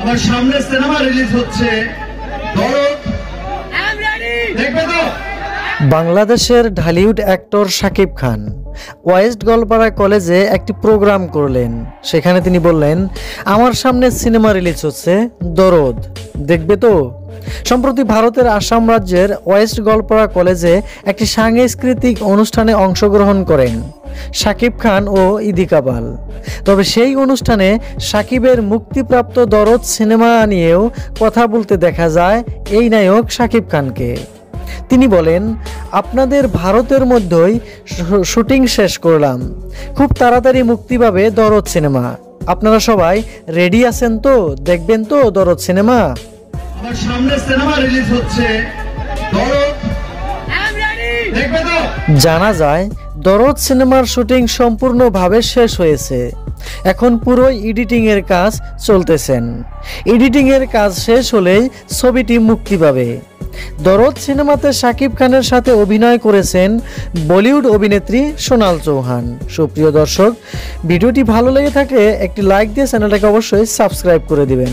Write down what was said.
আমার সামনে cinema release হচ্ছে দরদ, দেখবে তো? বাংলাদেশের ঢালিউড অ্যাক্টর শাকিব খান ওয়েস্ট গোলপাড়া কলেজে একটি প্রোগ্রাম করলেন। সেখানে তিনি বললেন, আমার সামনে সিনেমা রিলিজ হচ্ছে দরদ, দেখবে তো? সম্প্রতি ভারতের আসাম রাজ্যের ওয়েস্ট গোলপাড়া কলেজে একটি সাংস্কৃতিক অনুষ্ঠানে অংশগ্রহণ করেন শাকিব খান ও ইদি কাবাল। তবে সেই অনুষ্ঠানে শাকিবের মুক্তিপ্রাপ্ত দরদ সিনেমা নিয়েও কথা বলতে দেখা যায় এই নায়ক শাকিব খানকে। তিনি বলেন, আপনাদের ভারতের মধ্যেই শুটিং শেষ করলাম, খুব তাড়াতাড়ি মুক্তি পাবে দরদ সিনেমা। আপনারা সবাই রেডি আছেন তো? দেখবেন তো দরদ সিনেমা? আমার সামনে সিনেমা রিলিজ হচ্ছে দরদ, দেখবে তো? জানা যায় দরদ সিনেমার শুটিং সম্পূর্ণভাবে শেষ হয়েছে। এখন পুরো এডিটিং এর কাজ চলতেছেন। এডিটিং এর কাজ শেষ হলেই ছবিটি মুক্তি পাবে। দরদ সিনেমাতে শাকিব খানের সাথে অভিনয় করেছেন বলিউড অভিনেত্রী সোনাল চৌহান। সুপ্রিয় দর্শক, ভিডিওটি ভালো লেগে থাকলে একটি লাইক দিয়ে চ্যানেলটাকে অবশ্যই সাবস্ক্রাইব করে দিবেন।